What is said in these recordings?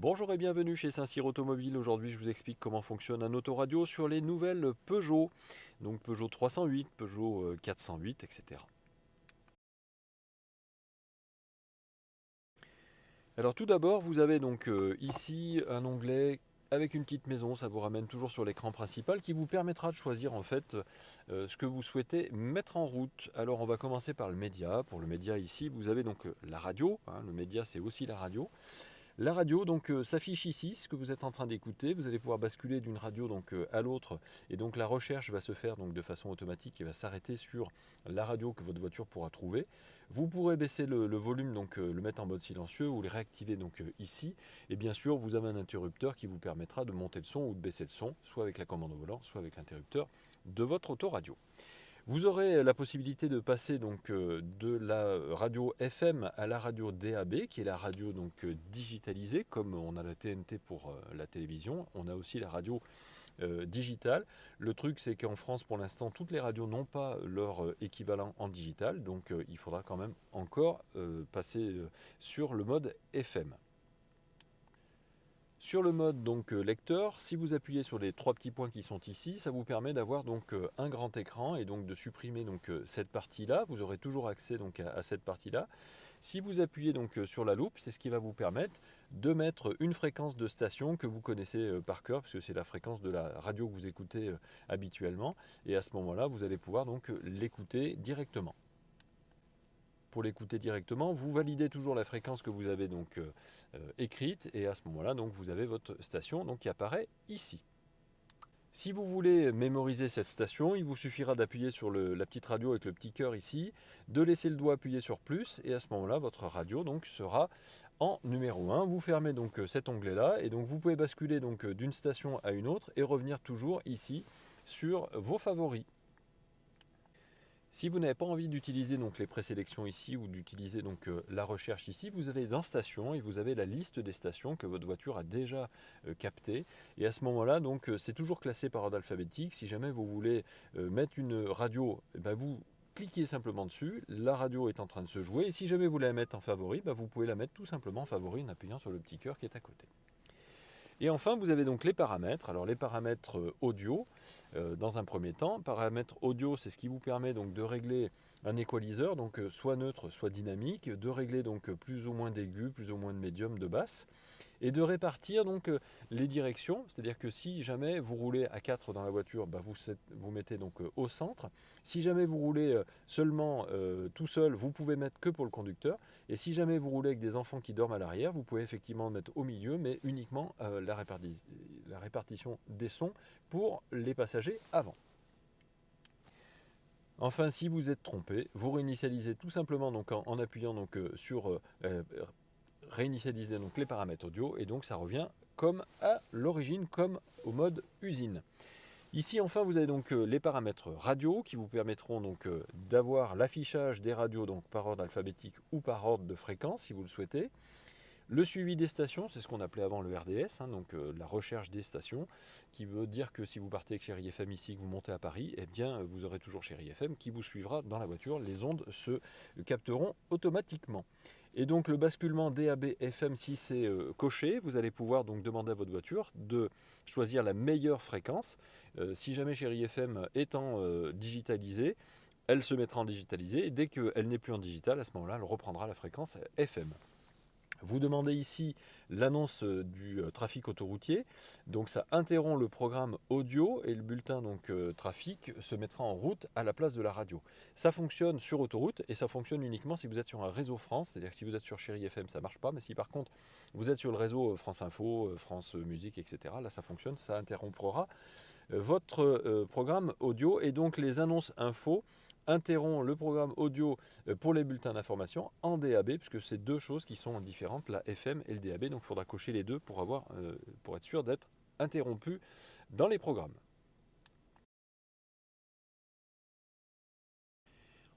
Bonjour et bienvenue chez Saint-Cyr Automobile. Aujourd'hui, je vous explique comment fonctionne un autoradio sur les nouvelles Peugeot. Donc Peugeot 308, Peugeot 408, etc. Alors tout d'abord, vous avez donc ici un onglet avec une petite maison, ça vous ramène toujours sur l'écran principal qui vous permettra de choisir en fait ce que vous souhaitez mettre en route. Alors on va commencer par le média. Pour le média ici, vous avez donc la radio, hein. Le média c'est aussi la radio. La radio donc s'affiche ici, ce que vous êtes en train d'écouter. Vous allez pouvoir basculer d'une radio donc à l'autre et donc la recherche va se faire donc de façon automatique et va s'arrêter sur la radio que votre voiture pourra trouver. Vous pourrez baisser le volume donc le mettre en mode silencieux ou le réactiver donc ici et bien sûr vous avez un interrupteur qui vous permettra de monter le son ou de baisser le son soit avec la commande au volant soit avec l'interrupteur de votre autoradio. Vous aurez la possibilité de passer donc de la radio FM à la radio DAB, qui est la radio donc digitalisée, comme on a la TNT pour la télévision. On a aussi la radio digitale. Le truc, c'est qu'en France, pour l'instant, toutes les radios n'ont pas leur équivalent en digital, donc il faudra quand même encore passer sur le mode FM. Sur le mode donc lecteur, si vous appuyez sur les trois petits points qui sont ici, ça vous permet d'avoir donc un grand écran et donc de supprimer donc cette partie-là. Vous aurez toujours accès donc à cette partie-là. Si vous appuyez donc sur la loupe, c'est ce qui va vous permettre de mettre une fréquence de station que vous connaissez par cœur, puisque c'est la fréquence de la radio que vous écoutez habituellement. Et à ce moment-là, vous allez pouvoir donc l'écouter directement. Pour l'écouter directement, vous validez toujours la fréquence que vous avez donc écrite et à ce moment-là, donc vous avez votre station donc, qui apparaît ici. Si vous voulez mémoriser cette station, il vous suffira d'appuyer sur la petite radio avec le petit cœur ici, de laisser le doigt appuyer sur plus et à ce moment-là, votre radio donc sera en numéro 1. Vous fermez donc cet onglet-là et donc vous pouvez basculer donc d'une station à une autre et revenir toujours ici sur vos favoris. Si vous n'avez pas envie d'utiliser donc les présélections ici ou d'utiliser donc la recherche ici, vous allez dans station et vous avez la liste des stations que votre voiture a déjà captées. Et à ce moment-là, donc c'est toujours classé par ordre alphabétique. Si jamais vous voulez mettre une radio, vous cliquez simplement dessus. La radio est en train de se jouer. Et si jamais vous voulez la mettre en favori, vous pouvez la mettre tout simplement en favori en appuyant sur le petit cœur qui est à côté. Et enfin, vous avez donc les paramètres. Alors les paramètres audio, dans un premier temps. Paramètres audio, c'est ce qui vous permet donc de régler un équaliseur, donc soit neutre, soit dynamique, de régler donc plus ou moins d'aigus, plus ou moins de médium, de basse, et de répartir donc les directions, c'est-à-dire que si jamais vous roulez à 4 dans la voiture, vous mettez donc au centre. Si jamais vous roulez seulement tout seul, vous pouvez mettre que pour le conducteur. Et si jamais vous roulez avec des enfants qui dorment à l'arrière, vous pouvez effectivement mettre au milieu, mais uniquement la répartition des sons pour les passagers avant. Enfin, si vous êtes trompé, vous réinitialisez tout simplement donc en appuyant donc, sur réinitialiser donc les paramètres audio et donc ça revient comme à l'origine, comme au mode usine. Ici enfin vous avez donc les paramètres radio qui vous permettront donc d'avoir l'affichage des radios donc par ordre alphabétique ou par ordre de fréquence si vous le souhaitez. Le suivi des stations, c'est ce qu'on appelait avant le RDS, donc la recherche des stations, qui veut dire que si vous partez avec Chéri FM ici, que vous montez à Paris, eh bien vous aurez toujours Chéri FM qui vous suivra dans la voiture. Les ondes se capteront automatiquement. Et donc le basculement DAB FM, si c'est coché, vous allez pouvoir donc demander à votre voiture de choisir la meilleure fréquence. Si jamais Chéri FM étant digitalisée, elle se mettra en digitalisé et dès qu'elle n'est plus en digital, à ce moment-là, elle reprendra la fréquence FM. Vous demandez ici l'annonce du trafic autoroutier, donc ça interrompt le programme audio et le bulletin donc trafic se mettra en route à la place de la radio. Ça fonctionne sur autoroute et ça fonctionne uniquement si vous êtes sur un réseau France, c'est-à-dire que si vous êtes sur Chéri FM ça ne marche pas, mais si par contre vous êtes sur le réseau France Info, France Musique, etc., là ça fonctionne, ça interrompra votre programme audio et donc les annonces info interrompt le programme audio pour les bulletins d'information en DAB, puisque c'est deux choses qui sont différentes, la FM et le DAB, donc il faudra cocher les deux pour être sûr d'être interrompu dans les programmes.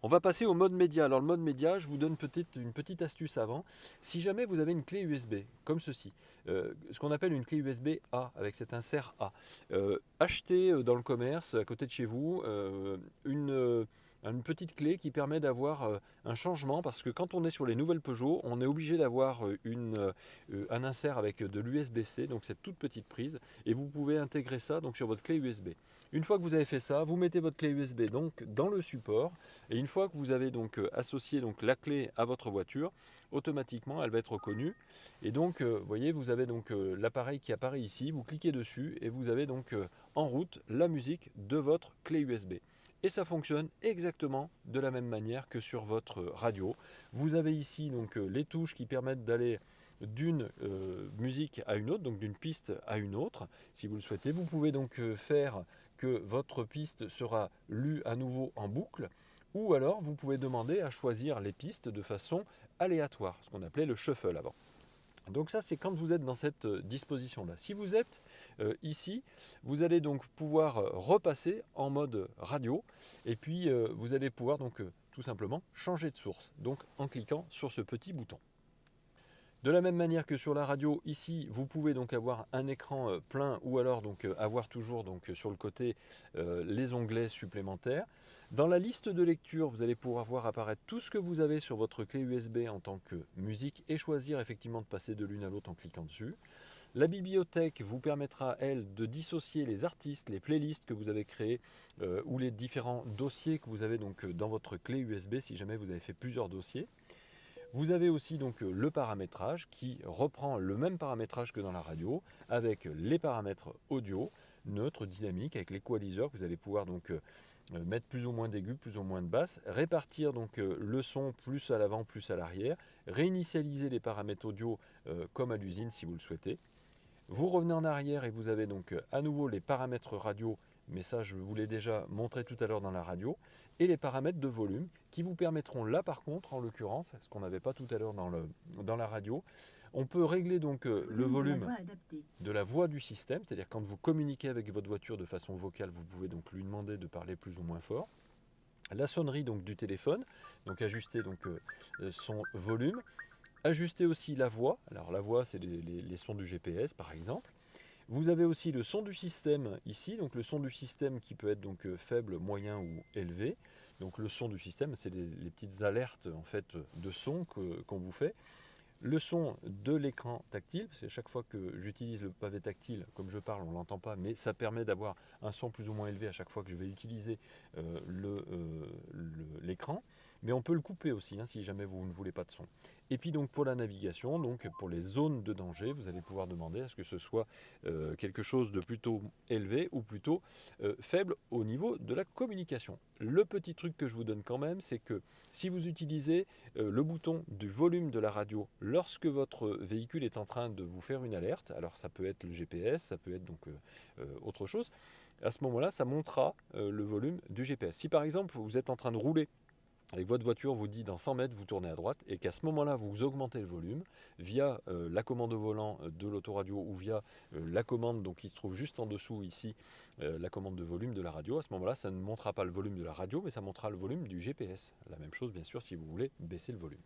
On va passer au mode média. Alors le mode média, je vous donne peut-être une petite astuce avant. Si jamais vous avez une clé USB, comme ceci, ce qu'on appelle une clé USB A, avec cet insert A, achetez dans le commerce, à côté de chez vous, une petite clé qui permet d'avoir un changement, parce que quand on est sur les nouvelles Peugeot, on est obligé d'avoir un insert avec de l'USB-C, donc cette toute petite prise, et vous pouvez intégrer ça donc sur votre clé USB. Une fois que vous avez fait ça, vous mettez votre clé USB donc dans le support, et une fois que vous avez donc associé donc la clé à votre voiture, automatiquement elle va être reconnue. Et donc vous voyez, vous avez donc l'appareil qui apparaît ici, vous cliquez dessus et vous avez donc en route la musique de votre clé USB. Et ça fonctionne exactement de la même manière que sur votre radio. Vous avez ici donc les touches qui permettent d'aller d'une musique à une autre, donc d'une piste à une autre, si vous le souhaitez. Vous pouvez donc faire que votre piste sera lue à nouveau en boucle, ou alors vous pouvez demander à choisir les pistes de façon aléatoire, ce qu'on appelait le shuffle avant. Donc ça, c'est quand vous êtes dans cette disposition-là. Si vous êtes ici, vous allez donc pouvoir repasser en mode radio, et puis vous allez pouvoir donc tout simplement changer de source, donc en cliquant sur ce petit bouton. De la même manière que sur la radio, ici, vous pouvez donc avoir un écran plein, ou alors donc avoir toujours donc sur le côté les onglets supplémentaires. Dans la liste de lecture, vous allez pouvoir voir apparaître tout ce que vous avez sur votre clé USB en tant que musique, et choisir effectivement de passer de l'une à l'autre en cliquant dessus. La bibliothèque vous permettra, elle, de dissocier les artistes, les playlists que vous avez créés, ou les différents dossiers que vous avez donc dans votre clé USB, si jamais vous avez fait plusieurs dossiers. Vous avez aussi donc le paramétrage qui reprend le même paramétrage que dans la radio, avec les paramètres audio, neutre, dynamique, avec l'équaliseur que vous allez pouvoir donc mettre plus ou moins d'aigus, plus ou moins de basses, répartir donc le son plus à l'avant, plus à l'arrière, réinitialiser les paramètres audio comme à l'usine si vous le souhaitez. Vous revenez en arrière et vous avez donc à nouveau les paramètres radio, mais ça je vous l'ai déjà montré tout à l'heure dans la radio, et les paramètres de volume qui vous permettront là par contre, en l'occurrence, ce qu'on n'avait pas tout à l'heure dans la radio, on peut régler donc le volume de la voix du système, c'est-à-dire quand vous communiquez avec votre voiture de façon vocale, vous pouvez donc lui demander de parler plus ou moins fort. La sonnerie donc du téléphone, donc ajuster donc son volume. Ajuster aussi la voix. Alors la voix, c'est les sons du GPS par exemple. Vous avez aussi le son du système ici, donc le son du système qui peut être donc faible, moyen ou élevé. Donc le son du système, c'est les petites alertes en fait de son qu'on vous fait. Le son de l'écran tactile, parce que chaque fois que j'utilise le pavé tactile, comme je parle, on ne l'entend pas, mais ça permet d'avoir un son plus ou moins élevé à chaque fois que je vais utiliser l'écran. Mais on peut le couper aussi, si jamais vous ne voulez pas de son. Et puis donc pour la navigation, donc pour les zones de danger, vous allez pouvoir demander à ce que ce soit quelque chose de plutôt élevé ou plutôt faible au niveau de la communication. Le petit truc que je vous donne quand même, c'est que si vous utilisez le bouton du volume de la radio lorsque votre véhicule est en train de vous faire une alerte, alors ça peut être le GPS, ça peut être donc autre chose, à ce moment-là, ça montrera le volume du GPS. Si par exemple vous êtes en train de rouler avec votre voiture, vous dit dans 100 mètres, vous tournez à droite, et qu'à ce moment-là, vous augmentez le volume via la commande au volant de l'autoradio, ou via la commande donc, qui se trouve juste en dessous ici, la commande de volume de la radio. À ce moment-là, ça ne montrera pas le volume de la radio, mais ça montrera le volume du GPS. La même chose, bien sûr, si vous voulez baisser le volume.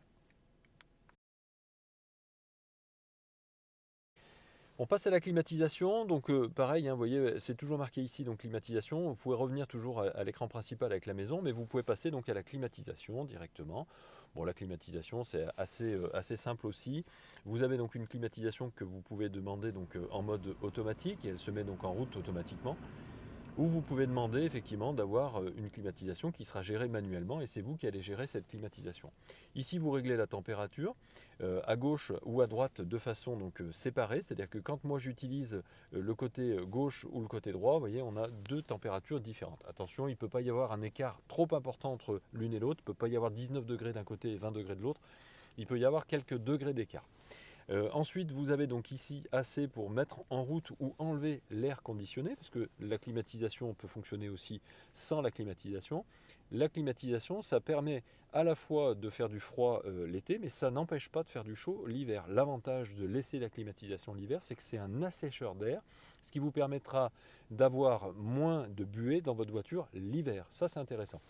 On passe à la climatisation, donc pareil, vous voyez, c'est toujours marqué ici, donc climatisation. Vous pouvez revenir toujours à l'écran principal avec la maison, mais vous pouvez passer donc à la climatisation directement. Bon, la climatisation, c'est assez simple aussi. Vous avez donc une climatisation que vous pouvez demander donc en mode automatique, et elle se met donc en route automatiquement. Ou vous pouvez demander effectivement d'avoir une climatisation qui sera gérée manuellement, et c'est vous qui allez gérer cette climatisation. Ici, vous réglez la température à gauche ou à droite de façon donc séparée, c'est-à-dire que quand moi j'utilise le côté gauche ou le côté droit, vous voyez, on a deux températures différentes. Attention, il ne peut pas y avoir un écart trop important entre l'une et l'autre, il ne peut pas y avoir 19 degrés d'un côté et 20 degrés de l'autre, il peut y avoir quelques degrés d'écart. Ensuite, vous avez donc ici assez pour mettre en route ou enlever l'air conditionné, parce que la climatisation peut fonctionner aussi sans la climatisation. La climatisation, ça permet à la fois de faire du froid l'été, mais ça n'empêche pas de faire du chaud l'hiver. L'avantage de laisser la climatisation l'hiver, c'est que c'est un assécheur d'air, ce qui vous permettra d'avoir moins de buée dans votre voiture l'hiver. Ça, c'est intéressant.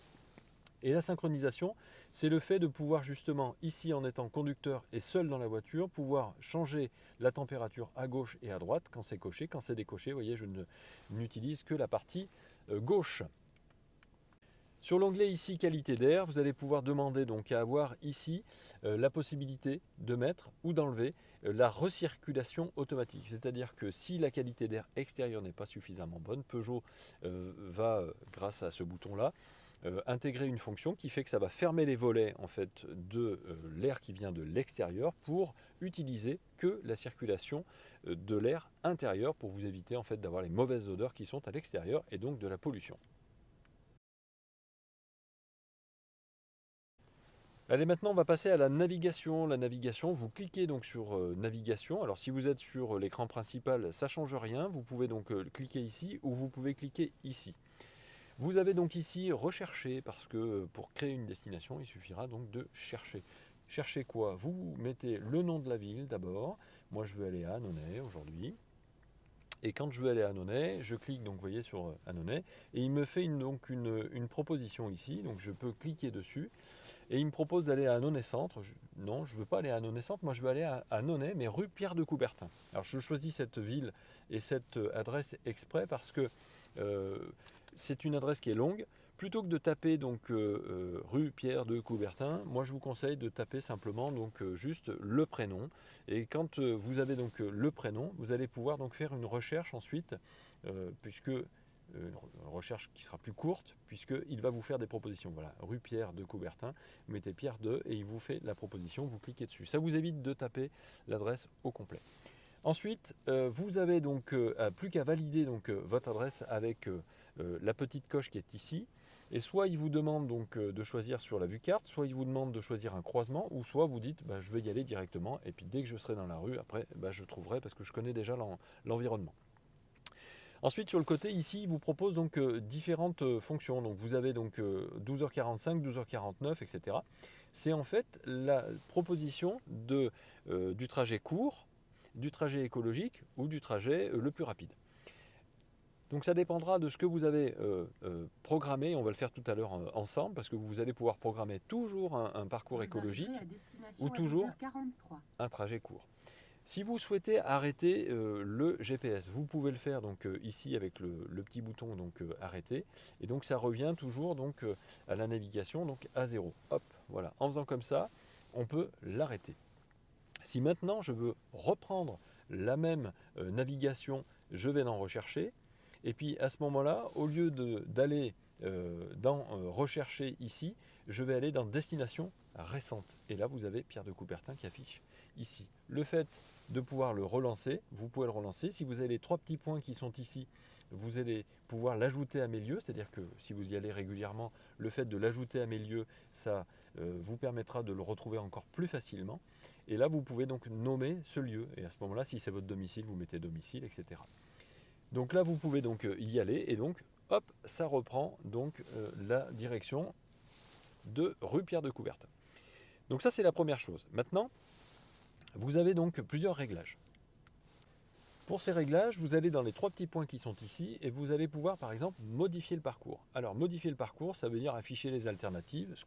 Et la synchronisation, c'est le fait de pouvoir justement, ici en étant conducteur et seul dans la voiture, pouvoir changer la température à gauche et à droite quand c'est coché. Quand c'est décoché, vous voyez, je n'utilise que la partie gauche. Sur l'onglet ici qualité d'air, vous allez pouvoir demander donc à avoir ici la possibilité de mettre ou d'enlever la recirculation automatique. C'est-à-dire que si la qualité d'air extérieur n'est pas suffisamment bonne, Peugeot va, grâce à ce bouton-là, intégrer une fonction qui fait que ça va fermer les volets en fait de l'air qui vient de l'extérieur pour utiliser que la circulation de l'air intérieur pour vous éviter en fait d'avoir les mauvaises odeurs qui sont à l'extérieur et donc de la pollution. Allez, maintenant on va passer à la navigation. La navigation, vous cliquez donc sur navigation. Alors si vous êtes sur l'écran principal, ça ne change rien. Vous pouvez donc cliquer ici ou vous pouvez cliquer ici. Vous avez donc ici rechercher parce que pour créer une destination, il suffira donc de chercher. Cherchez quoi? Vous mettez le nom de la ville d'abord. Moi je veux aller à Annonay aujourd'hui. Et quand je veux aller à Annonay, je clique donc vous voyez sur Annonay et il me fait une proposition ici. Donc je peux cliquer dessus. Et il me propose d'aller à Annonay Centre. Non, je ne veux pas aller à Annonay Centre, moi je veux aller à Annonay, mais rue Pierre de Coubertin. Alors je choisis cette ville et cette adresse exprès parce que c'est une adresse qui est longue. Plutôt que de taper donc rue Pierre de Coubertin, moi je vous conseille de taper simplement donc juste le prénom. Et quand vous avez donc le prénom, vous allez pouvoir donc faire une recherche ensuite, puisque une recherche qui sera plus courte, puisqu'il va vous faire des propositions. Voilà, rue Pierre de Coubertin, vous mettez Pierre 2 et il vous fait la proposition, vous cliquez dessus. Ça vous évite de taper l'adresse au complet. Ensuite, vous avez donc plus qu'à valider donc, votre adresse avec la petite coche qui est ici. Et soit il vous demande donc de choisir sur la vue carte, soit il vous demande de choisir un croisement, ou soit vous dites bah, je vais y aller directement, et puis dès que je serai dans la rue, après bah, je trouverai parce que je connais déjà l'environnement. Ensuite, sur le côté, ici, il vous propose donc différentes fonctions. Donc, vous avez donc 12h45, 12h49, etc. C'est en fait la proposition du trajet court, du trajet écologique ou du trajet le plus rapide. Donc ça dépendra de ce que vous avez programmé, on va le faire tout à l'heure ensemble, parce que vous allez pouvoir programmer toujours un parcours écologique ou toujours un trajet court. Si vous souhaitez arrêter le GPS, vous pouvez le faire donc ici avec le petit bouton donc arrêter, et donc ça revient toujours donc à la navigation donc à 0. Hop, voilà. En faisant comme ça, on peut l'arrêter. Si maintenant je veux reprendre la même navigation, je vais dans rechercher, et puis à ce moment-là, au lieu d'aller dans rechercher ici, je vais aller dans destination récente. Et là, vous avez Pierre de Coubertin qui affiche ici. Le fait de pouvoir le relancer, vous pouvez le relancer. Si vous avez les 3 petits points qui sont ici, vous allez pouvoir l'ajouter à mes lieux, c'est-à-dire que si vous y allez régulièrement, le fait de l'ajouter à mes lieux, ça vous permettra de le retrouver encore plus facilement. Et là, vous pouvez donc nommer ce lieu. Et à ce moment-là, si c'est votre domicile, vous mettez domicile, etc. Donc là, vous pouvez donc y aller et donc, hop, ça reprend donc la direction de rue Pierre de Coubertin. Donc ça, c'est la première chose. Maintenant, vous avez donc plusieurs réglages. Pour ces réglages, vous allez dans les 3 petits points qui sont ici et vous allez pouvoir par exemple modifier le parcours. Alors modifier le parcours, ça veut dire afficher les alternatives, ce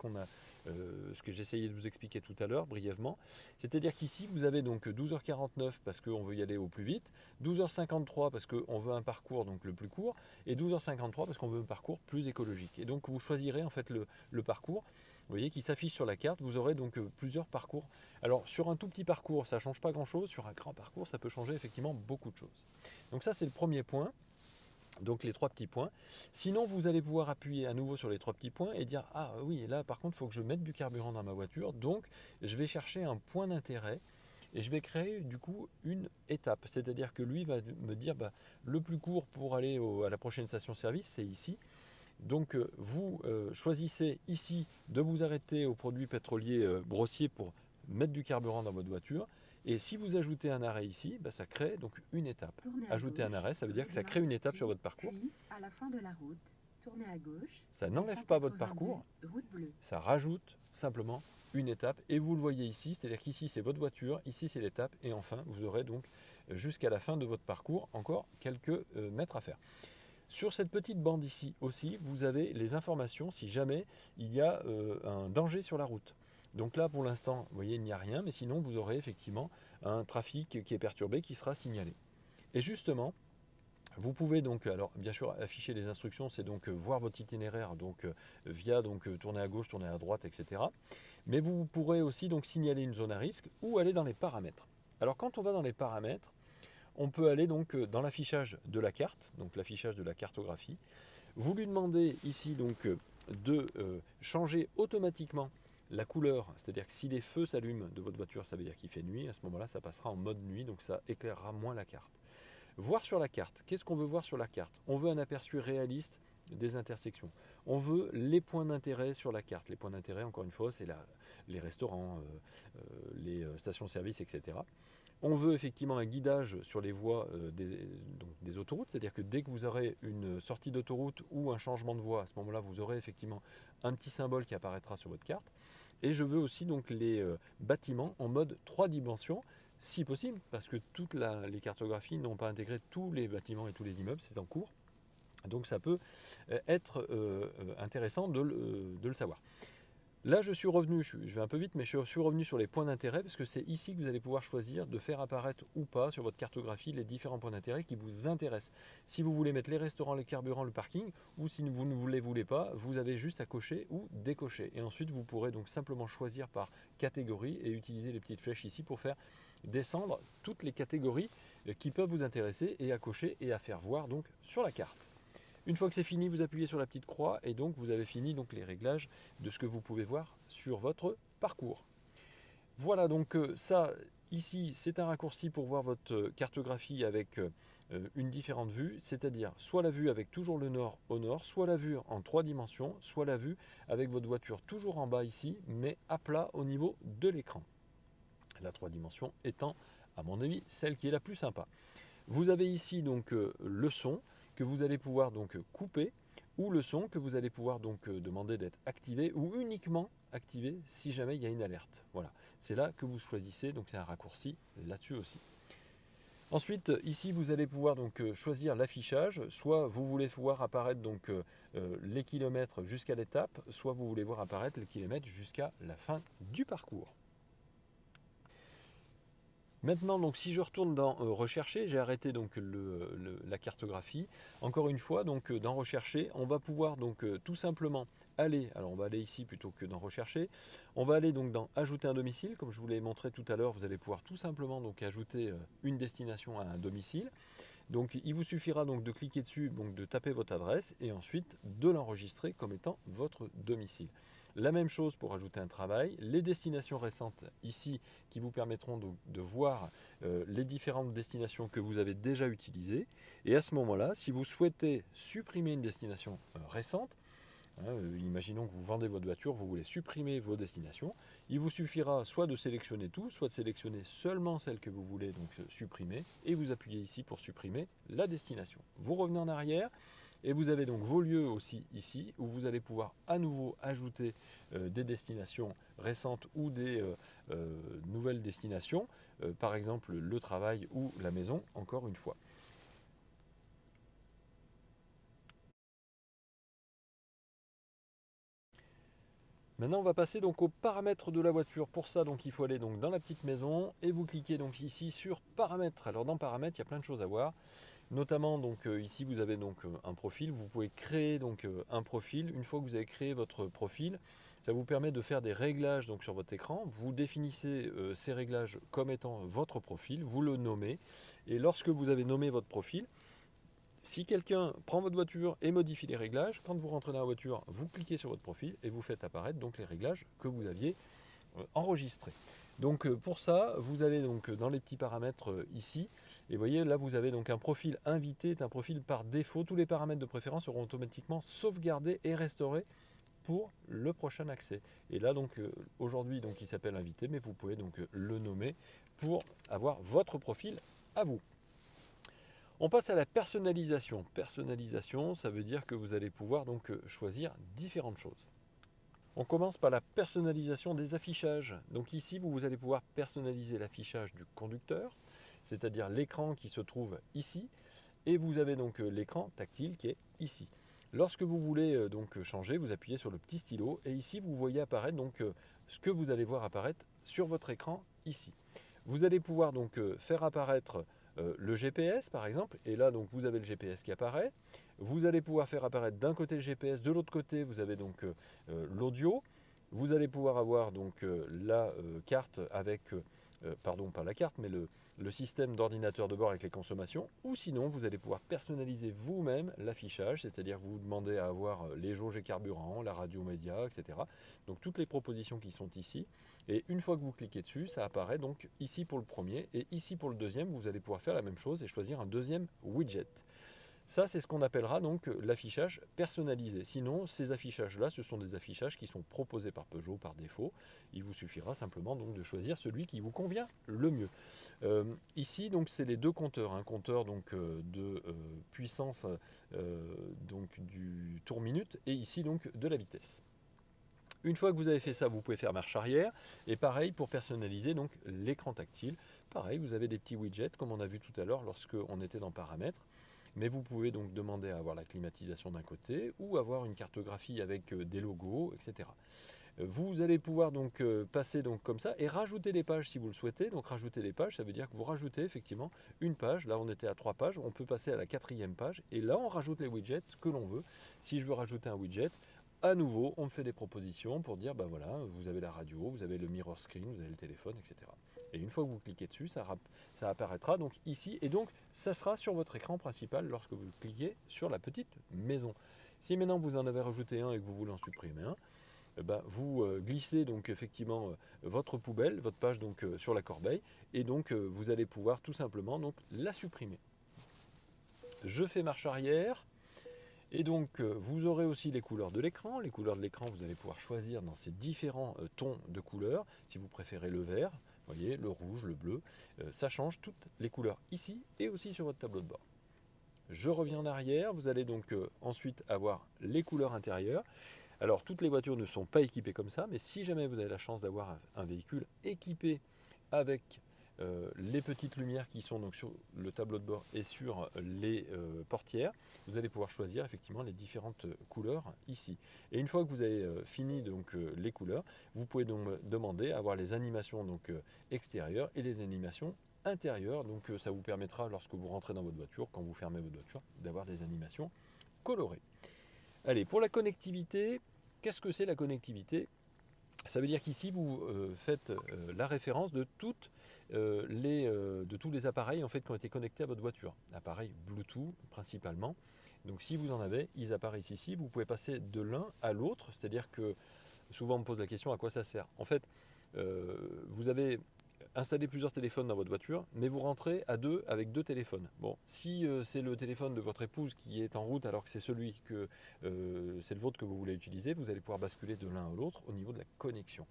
que j'essayais de vous expliquer tout à l'heure brièvement. C'est-à-dire qu'ici vous avez donc 12h49 parce qu'on veut y aller au plus vite, 12h53 parce qu'on veut un parcours donc le plus court et 12h53 parce qu'on veut un parcours plus écologique. Et donc vous choisirez en fait le parcours. Vous voyez qui s'affiche sur la carte, vous aurez donc plusieurs parcours. Alors sur un tout petit parcours, ça ne change pas grand-chose, sur un grand parcours, ça peut changer effectivement beaucoup de choses. Donc ça c'est le premier point, donc les 3 petits points. Sinon vous allez pouvoir appuyer à nouveau sur les 3 petits points et dire ah oui là par contre il faut que je mette du carburant dans ma voiture, donc je vais chercher un point d'intérêt. Et je vais créer du coup une étape, c'est-à-dire que lui va me dire bah, le plus court pour aller à la prochaine station-service, c'est ici. Donc vous choisissez ici de vous arrêter aux produits pétroliers brossiers pour mettre du carburant dans votre voiture. Et si vous ajoutez un arrêt ici, bah, ça crée donc une étape. Ajouter un arrêt, ça veut dire que ça crée une étape sur votre parcours. Puis, à la fin de la route, tournez à gauche. Ça n'enlève pas votre parcours, ça rajoute simplement une étape. Et vous le voyez ici, c'est-à-dire qu'ici c'est votre voiture, ici c'est l'étape. Et enfin, vous aurez donc jusqu'à la fin de votre parcours encore quelques mètres à faire. Sur cette petite bande ici aussi, vous avez les informations si jamais il y a un danger sur la route. Donc là, pour l'instant, vous voyez, il n'y a rien, mais sinon, vous aurez effectivement un trafic qui est perturbé qui sera signalé. Et justement, Vous pouvez donc, alors bien sûr, afficher les instructions, c'est donc voir votre itinéraire donc via donc tourner à gauche, tourner à droite, etc. Mais vous pourrez aussi donc signaler une zone à risque ou aller dans les paramètres. Alors quand on va dans les paramètres, on peut aller donc dans l'affichage de la carte, donc l'affichage de la cartographie. Vous lui demandez ici donc de changer automatiquement la couleur, c'est-à-dire que si les feux s'allument de votre voiture, ça veut dire qu'il fait nuit. À ce moment-là, ça passera en mode nuit, donc ça éclairera moins la carte. Voir sur la carte. Qu'est-ce qu'on veut voir sur la carte? On veut un aperçu réaliste des intersections. On veut les points d'intérêt sur la carte. Les points d'intérêt, encore une fois, c'est les restaurants, les stations-service, etc. On veut effectivement un guidage sur les voies des autoroutes, c'est-à-dire que dès que vous aurez une sortie d'autoroute ou un changement de voie, à ce moment-là, vous aurez effectivement un petit symbole qui apparaîtra sur votre carte. Et je veux aussi donc les bâtiments en mode 3 dimensions, si possible, parce que toutes les cartographies n'ont pas intégré tous les bâtiments et tous les immeubles, c'est en cours. Donc ça peut être intéressant de le savoir. Là, je suis revenu, je vais un peu vite, mais je suis revenu sur les points d'intérêt parce que c'est ici que vous allez pouvoir choisir de faire apparaître ou pas sur votre cartographie les différents points d'intérêt qui vous intéressent. Si vous voulez mettre les restaurants, les carburants, le parking, ou si vous ne les voulez pas, vous avez juste à cocher ou décocher. Et ensuite, vous pourrez donc simplement choisir par catégorie et utiliser les petites flèches ici pour faire descendre toutes les catégories qui peuvent vous intéresser et à cocher et à faire voir donc sur la carte. Une fois que c'est fini, vous appuyez sur la petite croix et donc vous avez fini donc les réglages de ce que vous pouvez voir sur votre parcours. Voilà donc ça, ici, c'est un raccourci pour voir votre cartographie avec une différente vue, c'est-à-dire soit la vue avec toujours le nord au nord, soit la vue en 3 dimensions, soit la vue avec votre voiture toujours en bas ici, mais à plat au niveau de l'écran. La 3 dimensions étant, à mon avis, celle qui est la plus sympa. Vous avez ici donc le son que vous allez pouvoir donc couper ou le son que vous allez pouvoir donc demander d'être activé ou uniquement activé si jamais il y a une alerte. Voilà, c'est là que vous choisissez, donc c'est un raccourci là-dessus aussi. Ensuite, ici, vous allez pouvoir donc choisir l'affichage. Soit vous voulez voir apparaître donc les kilomètres jusqu'à l'étape, soit vous voulez voir apparaître les kilomètres jusqu'à la fin du parcours. Maintenant, donc, si je retourne dans Rechercher, j'ai arrêté donc la cartographie. Encore une fois, donc dans Rechercher, on va pouvoir donc tout simplement aller. Alors, on va aller ici plutôt que dans Rechercher. On va aller donc dans Ajouter un domicile. Comme je vous l'ai montré tout à l'heure, vous allez pouvoir tout simplement donc ajouter une destination à un domicile. Donc, il vous suffira donc de cliquer dessus, donc de taper votre adresse et ensuite de l'enregistrer comme étant votre domicile. La même chose pour ajouter un travail, les destinations récentes ici qui vous permettront de voir les différentes destinations que vous avez déjà utilisées. Et à ce moment-là, si vous souhaitez supprimer une destination récente, imaginons que vous vendez votre voiture, vous voulez supprimer vos destinations, il vous suffira soit de sélectionner tout, soit de sélectionner seulement celle que vous voulez donc supprimer, et vous appuyez ici pour supprimer la destination. Vous revenez en arrière, et vous avez donc vos lieux aussi ici, où vous allez pouvoir à nouveau ajouter des destinations récentes ou des nouvelles destinations, par exemple le travail ou la maison, encore une fois. Maintenant, on va passer donc aux paramètres de la voiture. Pour ça, donc, il faut aller donc dans la petite maison et vous cliquez donc ici sur paramètres. Alors dans paramètres, il y a plein de choses à voir. Notamment donc ici vous avez donc un profil, vous pouvez créer donc un profil. Une fois que vous avez créé votre profil, ça vous permet de faire des réglages donc sur votre écran. Vous définissez ces réglages comme étant votre profil, vous le nommez et lorsque vous avez nommé votre profil, si quelqu'un prend votre voiture et modifie les réglages, quand vous rentrez dans la voiture, vous cliquez sur votre profil et vous faites apparaître donc les réglages que vous aviez enregistrés. Donc pour ça, vous allez donc dans les petits paramètres ici, et vous voyez là vous avez donc un profil invité, est un profil par défaut. Tous les paramètres de préférence seront automatiquement sauvegardés et restaurés pour le prochain accès. Et là donc aujourd'hui donc il s'appelle invité, mais vous pouvez donc le nommer pour avoir votre profil à vous. On passe à la personnalisation. Personnalisation, ça veut dire que vous allez pouvoir donc choisir différentes choses. On commence par la personnalisation des affichages. Donc ici, vous allez pouvoir personnaliser l'affichage du conducteur, c'est-à-dire l'écran qui se trouve ici, et vous avez donc l'écran tactile qui est ici. Lorsque vous voulez donc changer, vous appuyez sur le petit stylo et ici vous voyez apparaître donc ce que vous allez voir apparaître sur votre écran ici. Vous allez pouvoir donc faire apparaître le GPS par exemple, et là donc vous avez le GPS qui apparaît. Vous allez pouvoir faire apparaître d'un côté le GPS, de l'autre côté vous avez donc l'audio. Vous allez pouvoir avoir donc la carte avec, pardon pas la carte, mais le système d'ordinateur de bord avec les consommations, ou sinon vous allez pouvoir personnaliser vous-même l'affichage, c'est-à-dire vous demandez à avoir les jauges et carburant, la radio média, etc. Donc toutes les propositions qui sont ici, et une fois que vous cliquez dessus, ça apparaît donc ici pour le premier, et ici pour le deuxième, vous allez pouvoir faire la même chose et choisir un deuxième widget. Ça, c'est ce qu'on appellera donc l'affichage personnalisé. Sinon, ces affichages-là, ce sont des affichages qui sont proposés par Peugeot par défaut. Il vous suffira simplement donc de choisir celui qui vous convient le mieux. Ici, donc, c'est les deux compteurs. Un compteur donc, de puissance donc, du tour minute et ici donc de la vitesse. Une fois que vous avez fait ça, vous pouvez faire marche arrière. Et pareil pour personnaliser donc l'écran tactile. Pareil, vous avez des petits widgets comme on a vu tout à l'heure lorsqu'on était dans paramètres. Mais vous pouvez donc demander à avoir la climatisation d'un côté ou avoir une cartographie avec des logos, etc. Vous allez pouvoir donc passer donc comme ça et rajouter des pages si vous le souhaitez. Donc rajouter des pages, ça veut dire que vous rajoutez effectivement une page. Là on était à 3 pages, on peut passer à la 4e page et là on rajoute les widgets que l'on veut. Si je veux rajouter un widget, à nouveau on me fait des propositions pour dire ben voilà, vous avez la radio, vous avez le mirror screen, vous avez le téléphone, etc. Et une fois que vous cliquez dessus, ça apparaîtra donc ici et donc ça sera sur votre écran principal lorsque vous cliquez sur la petite maison. Si maintenant vous en avez rajouté un et que vous voulez en supprimer un, vous glissez donc effectivement votre poubelle, votre page donc sur la corbeille et donc vous allez pouvoir tout simplement donc la supprimer. Je fais marche arrière. Et donc, vous aurez aussi les couleurs de l'écran. Les couleurs de l'écran, vous allez pouvoir choisir dans ces différents tons de couleurs. Si vous préférez le vert, vous voyez, le rouge, le bleu, ça change toutes les couleurs ici et aussi sur votre tableau de bord. Je reviens en arrière. Vous allez donc ensuite avoir les couleurs intérieures. Alors, toutes les voitures ne sont pas équipées comme ça, mais si jamais vous avez la chance d'avoir un véhicule équipé avec les petites lumières qui sont donc sur le tableau de bord et sur les portières, vous allez pouvoir choisir effectivement les différentes couleurs ici. Et une fois que vous avez fini donc les couleurs, vous pouvez donc demander à avoir les animations donc extérieures et les animations intérieures. Donc ça vous permettra lorsque vous rentrez dans votre voiture, quand vous fermez votre voiture, d'avoir des animations colorées. Allez, pour la connectivité, qu'est-ce que c'est la connectivité ? Ça veut dire qu'ici, vous faites la référence de tous les appareils en fait, qui ont été connectés à votre voiture. Appareils Bluetooth principalement. Donc si vous en avez, ils apparaissent ici. Vous pouvez passer de l'un à l'autre. C'est-à-dire que souvent on me pose la question à quoi ça sert. En fait, vous avez installé plusieurs téléphones dans votre voiture, mais vous rentrez à deux avec deux téléphones. Bon, si c'est le téléphone de votre épouse qui est en route alors que c'est c'est le vôtre que vous voulez utiliser, vous allez pouvoir basculer de l'un à l'autre au niveau de la connexion.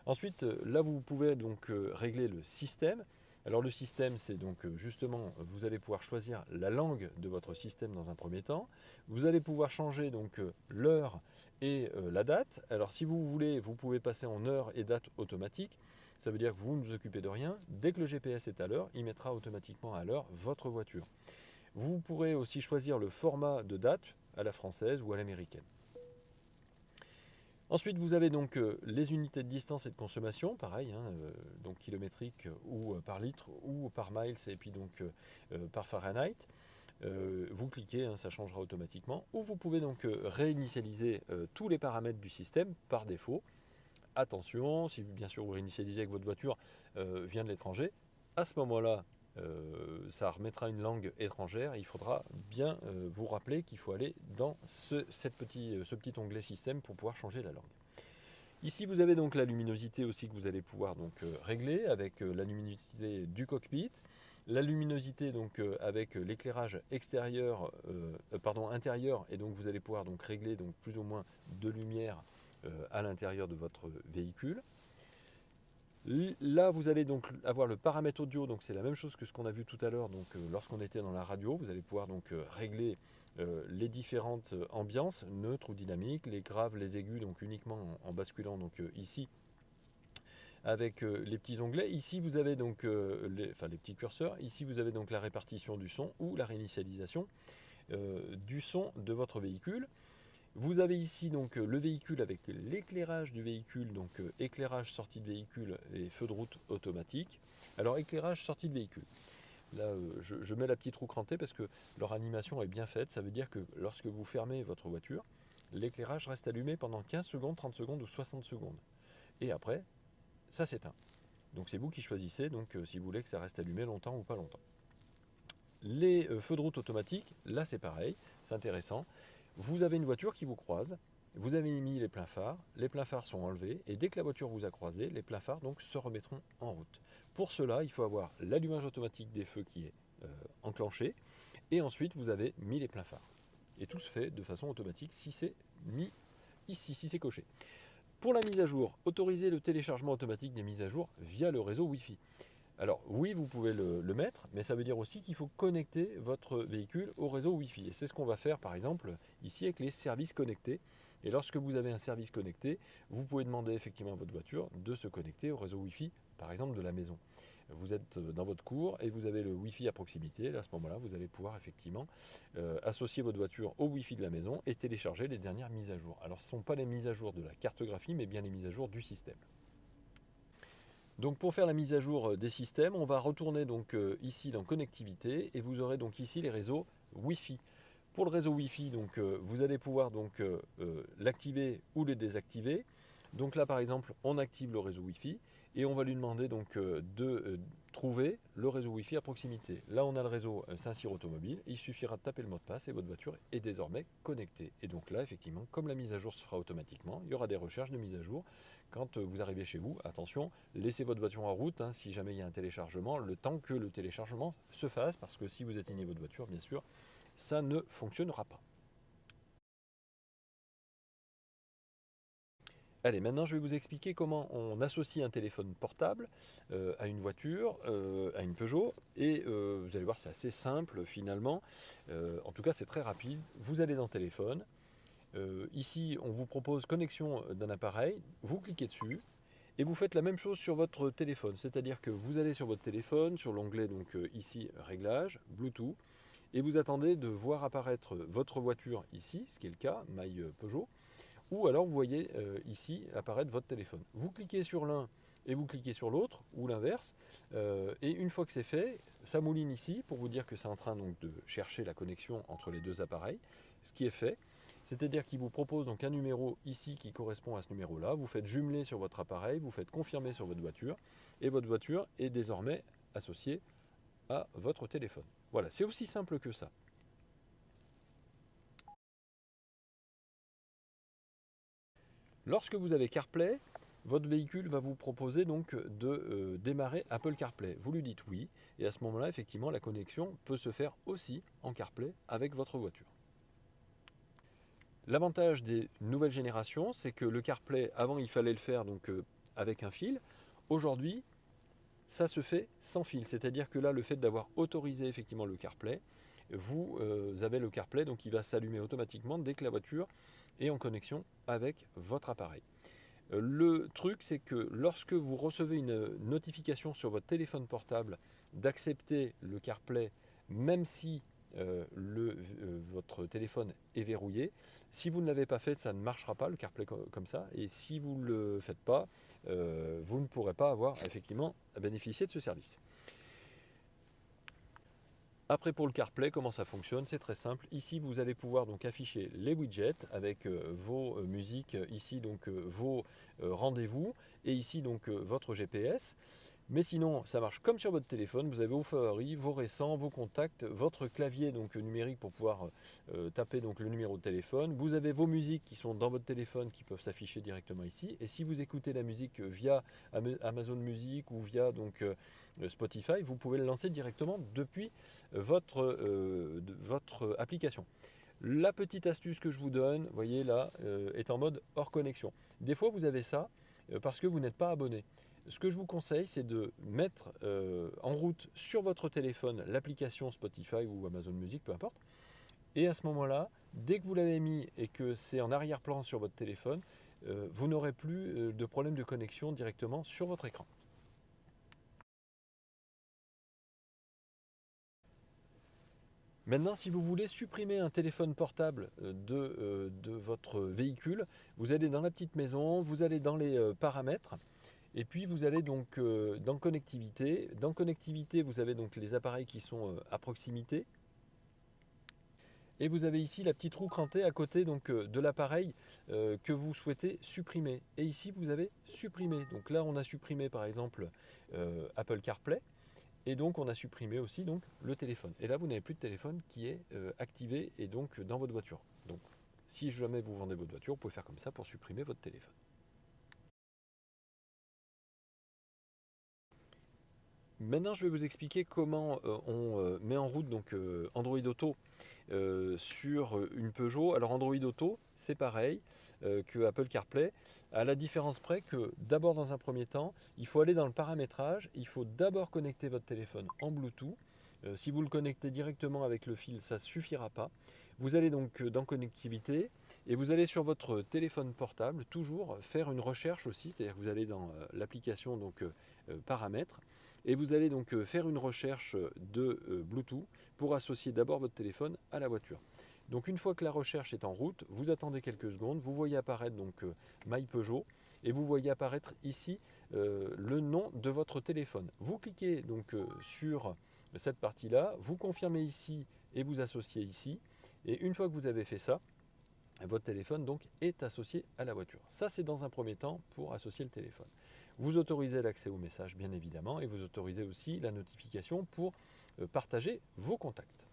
Ensuite, là vous pouvez donc régler le système. Alors le système, c'est donc justement, vous allez pouvoir choisir la langue de votre système dans un premier temps. Vous allez pouvoir changer donc l'heure et la date. Alors si vous voulez, vous pouvez passer en heure et date automatique. Ça veut dire que vous ne vous occupez de rien. Dès que le GPS est à l'heure, il mettra automatiquement à l'heure votre voiture. Vous pourrez aussi choisir le format de date à la française ou à l'américaine. Ensuite, vous avez donc les unités de distance et de consommation, pareil, donc kilométrique ou par litre ou par miles et puis donc par Fahrenheit. Vous cliquez, ça changera automatiquement. Ou vous pouvez donc réinitialiser tous les paramètres du système par défaut. Attention, si bien sûr vous réinitialisez avec votre voiture vient de l'étranger, à ce moment-là, ça remettra une langue étrangère. Il faudra bien vous rappeler qu'il faut aller dans ce petit onglet système pour pouvoir changer la langue. Ici, vous avez donc la luminosité aussi que vous allez pouvoir donc régler avec la luminosité du cockpit, la luminosité donc avec l'éclairage intérieur, et donc vous allez pouvoir donc régler donc plus ou moins de lumière à l'intérieur de votre véhicule. Là, vous allez donc avoir le paramètre audio, donc c'est la même chose que ce qu'on a vu tout à l'heure. Donc, lorsqu'on était dans la radio, vous allez pouvoir donc régler les différentes ambiances, neutres ou dynamiques, les graves, les aigus, donc uniquement en basculant donc ici avec les petits onglets. Ici, vous avez donc les petits curseurs. Ici, vous avez donc la répartition du son ou la réinitialisation du son de votre véhicule. Vous avez ici donc le véhicule avec l'éclairage du véhicule, donc éclairage sortie de véhicule et feu de route automatique. Alors éclairage sortie de véhicule. Là, je mets la petite roue crantée parce que leur animation est bien faite. Ça veut dire que lorsque vous fermez votre voiture, l'éclairage reste allumé pendant 15 secondes, 30 secondes ou 60 secondes. Et après, ça s'éteint. Donc c'est vous qui choisissez si vous voulez que ça reste allumé longtemps ou pas longtemps. Les feux de route automatiques, là c'est pareil, c'est intéressant. Vous avez une voiture qui vous croise, vous avez mis les pleins phares sont enlevés, et dès que la voiture vous a croisé, les pleins phares donc, se remettront en route. Pour cela, il faut avoir l'allumage automatique des feux qui est enclenché, et ensuite vous avez mis les pleins phares. Et tout se fait de façon automatique si c'est mis ici, si c'est coché. Pour la mise à jour, autorisez le téléchargement automatique des mises à jour via le réseau Wi-Fi. Alors oui, vous pouvez le mettre, mais ça veut dire aussi qu'il faut connecter votre véhicule au réseau Wi-Fi. Et c'est ce qu'on va faire par exemple ici avec les services connectés. Et lorsque vous avez un service connecté, vous pouvez demander effectivement à votre voiture de se connecter au réseau Wi-Fi, par exemple de la maison. Vous êtes dans votre cour et vous avez le Wi-Fi à proximité. Et à ce moment-là, vous allez pouvoir effectivement associer votre voiture au Wi-Fi de la maison et télécharger les dernières mises à jour. Alors ce ne sont pas les mises à jour de la cartographie, mais bien les mises à jour du système. Donc pour faire la mise à jour des systèmes, on va retourner ici dans connectivité et vous aurez donc ici les réseaux Wi-Fi. Pour le réseau Wi-Fi, vous allez pouvoir l'activer ou le désactiver. Donc là par exemple, on active le réseau Wi-Fi et on va lui demander de trouver le réseau Wi-Fi à proximité. Là on a le réseau Saint-Cyr Automobile, il suffira de taper le mot de passe et votre voiture est désormais connectée. Et donc là effectivement, comme la mise à jour se fera automatiquement, il y aura des recherches de mise à jour. Quand vous arrivez chez vous, attention, laissez votre voiture en route si jamais il y a un téléchargement, le temps que le téléchargement se fasse, parce que si vous éteignez votre voiture, bien sûr, ça ne fonctionnera pas. Allez, maintenant je vais vous expliquer comment on associe un téléphone portable à une voiture, à une Peugeot, et vous allez voir c'est assez simple finalement, en tout cas c'est très rapide. Vous allez dans téléphone, ici on vous propose connexion d'un appareil, vous cliquez dessus, et vous faites la même chose sur votre téléphone, c'est-à-dire que vous allez sur votre téléphone, sur l'onglet ici réglages, Bluetooth, et vous attendez de voir apparaître votre voiture ici, ce qui est le cas, My Peugeot, ou alors vous voyez ici apparaître votre téléphone. Vous cliquez sur l'un et vous cliquez sur l'autre, ou l'inverse, et une fois que c'est fait, ça mouline ici pour vous dire que c'est en train de chercher la connexion entre les deux appareils, ce qui est fait. C'est-à-dire qu'il vous propose un numéro ici qui correspond à ce numéro-là, vous faites jumeler sur votre appareil, vous faites confirmer sur votre voiture, et votre voiture est désormais associée à votre téléphone. Voilà, c'est aussi simple que ça. Lorsque vous avez CarPlay, votre véhicule va vous proposer de démarrer Apple CarPlay. Vous lui dites oui, et à ce moment-là, effectivement, la connexion peut se faire aussi en CarPlay avec votre voiture. L'avantage des nouvelles générations, c'est que le CarPlay, avant il fallait le faire avec un fil. Aujourd'hui, ça se fait sans fil. C'est-à-dire que là, le fait d'avoir autorisé effectivement le CarPlay, vous avez le CarPlay, donc il va s'allumer automatiquement dès que la voiture est en connexion avec votre appareil. Le truc, c'est que lorsque vous recevez une notification sur votre téléphone portable d'accepter le CarPlay, même si votre téléphone est verrouillé, si vous ne l'avez pas fait, ça ne marchera pas le CarPlay comme ça. Et si vous ne le faites pas, vous ne pourrez pas avoir effectivement à bénéficier de ce service. Après pour le CarPlay, comment ça fonctionne? C'est très simple. Ici, vous allez pouvoir afficher les widgets avec vos musiques, ici vos rendez-vous et ici votre GPS. Mais sinon, ça marche comme sur votre téléphone. Vous avez vos favoris, vos récents, vos contacts, votre clavier numérique pour pouvoir taper le numéro de téléphone. Vous avez vos musiques qui sont dans votre téléphone qui peuvent s'afficher directement ici. Et si vous écoutez la musique via Amazon Music ou via Spotify, vous pouvez le lancer directement depuis votre application. La petite astuce que je vous donne, vous voyez là, est en mode hors connexion. Des fois, vous avez ça parce que vous n'êtes pas abonné. Ce que je vous conseille, c'est de mettre en route sur votre téléphone l'application Spotify ou Amazon Music, peu importe. Et à ce moment-là, dès que vous l'avez mis et que c'est en arrière-plan sur votre téléphone, vous n'aurez plus de problème de connexion directement sur votre écran. Maintenant, si vous voulez supprimer un téléphone portable de votre véhicule, vous allez dans la petite maison, vous allez dans les paramètres, Et puis vous allez donc dans connectivité. Dans connectivité, vous avez donc les appareils qui sont à proximité. Et vous avez ici la petite roue crantée à côté donc, de l'appareil que vous souhaitez supprimer. Et ici, vous avez supprimé. Donc là, on a supprimé par exemple Apple CarPlay. Et donc, on a supprimé aussi donc, le téléphone. Et là, vous n'avez plus de téléphone qui est activé et donc dans votre voiture. Donc, si jamais vous vendez votre voiture, vous pouvez faire comme ça pour supprimer votre téléphone. Maintenant, je vais vous expliquer comment on met en route donc, Android Auto sur une Peugeot. Alors Android Auto, c'est pareil que Apple CarPlay, à la différence près que d'abord dans un premier temps, il faut aller dans le paramétrage, il faut d'abord connecter votre téléphone en Bluetooth. Si vous le connectez directement avec le fil, ça ne suffira pas. Vous allez donc dans connectivité et vous allez sur votre téléphone portable toujours faire une recherche aussi, c'est-à-dire que vous allez dans l'application donc paramètres et vous allez donc faire une recherche de Bluetooth pour associer d'abord votre téléphone à la voiture. Donc une fois que la recherche est en route, vous attendez quelques secondes, vous voyez apparaître donc My Peugeot et vous voyez apparaître ici le nom de votre téléphone. Vous cliquez donc sur cette partie-là, vous confirmez ici et vous associez ici. Et une fois que vous avez fait ça, votre téléphone donc est associé à la voiture. Ça, c'est dans un premier temps pour associer le téléphone. Vous autorisez l'accès aux messages, bien évidemment, et vous autorisez aussi la notification pour partager vos contacts.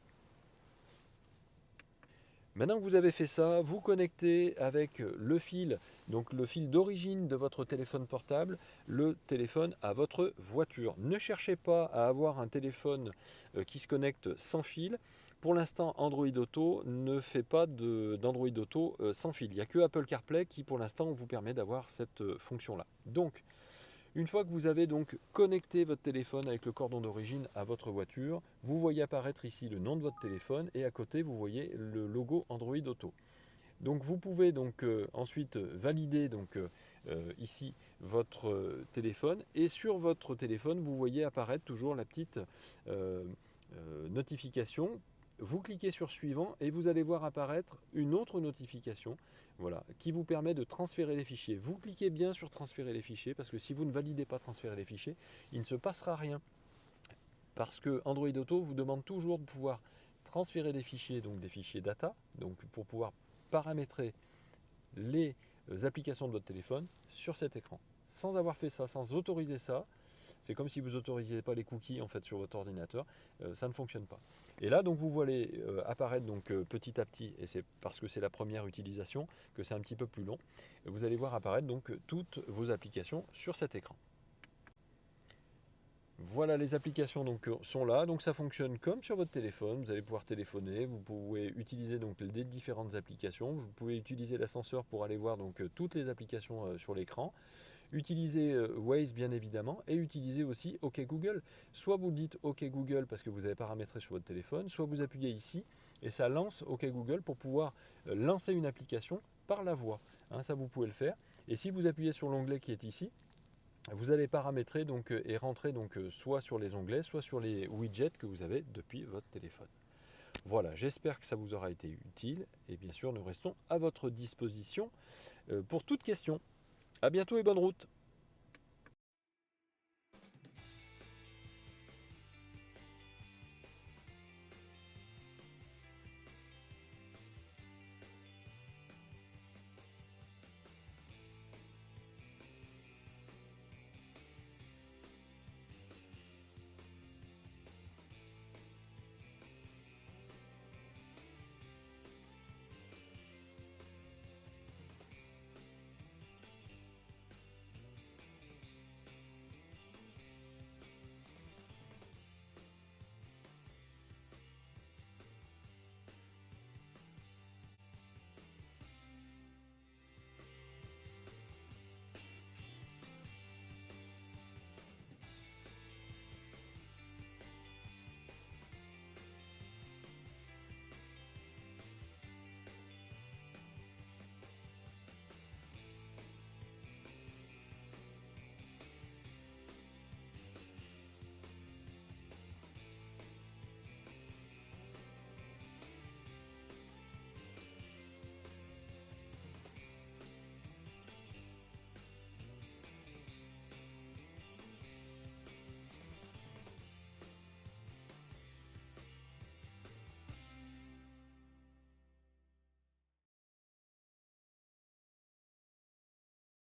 Maintenant que vous avez fait ça, vous connectez avec le fil, donc le fil d'origine de votre téléphone portable, le téléphone à votre voiture. Ne cherchez pas à avoir un téléphone qui se connecte sans fil. Pour l'instant, Android Auto ne fait pas d'Android Auto sans fil. Il n'y a que Apple CarPlay qui, pour l'instant, vous permet d'avoir cette fonction-là. Donc, une fois que vous avez donc connecté votre téléphone avec le cordon d'origine à votre voiture, vous voyez apparaître ici le nom de votre téléphone et à côté vous voyez le logo Android Auto. Donc vous pouvez donc ensuite valider donc ici votre téléphone et sur votre téléphone vous voyez apparaître toujours la petite notification. Vous cliquez sur suivant et vous allez voir apparaître une autre notification voilà, qui vous permet de transférer les fichiers. Vous cliquez bien sur transférer les fichiers parce que si vous ne validez pas transférer les fichiers, il ne se passera rien. Parce que Android Auto vous demande toujours de pouvoir transférer des fichiers, donc des fichiers data, donc pour pouvoir paramétrer les applications de votre téléphone sur cet écran. Sans avoir fait ça, sans autoriser ça, c'est comme si vous n'autorisiez pas les cookies en fait sur votre ordinateur, ça ne fonctionne pas. Et là donc vous voyez apparaître donc petit à petit, et c'est parce que c'est la première utilisation que c'est un petit peu plus long, vous allez voir apparaître donc toutes vos applications sur cet écran. Voilà, les applications donc sont là, donc ça fonctionne comme sur votre téléphone, vous allez pouvoir téléphoner, vous pouvez utiliser donc les différentes applications, vous pouvez utiliser l'ascenseur pour aller voir donc toutes les applications sur l'écran. Utilisez Waze bien évidemment et utilisez aussi OK Google. Soit vous dites OK Google parce que vous avez paramétré sur votre téléphone, soit vous appuyez ici et ça lance OK Google pour pouvoir lancer une application par la voix. Hein, ça vous pouvez le faire. Et si vous appuyez sur l'onglet qui est ici, vous allez paramétrer donc, et rentrer donc, soit sur les onglets, soit sur les widgets que vous avez depuis votre téléphone. Voilà, j'espère que ça vous aura été utile et bien sûr nous restons à votre disposition pour toute question. À bientôt et bonne route!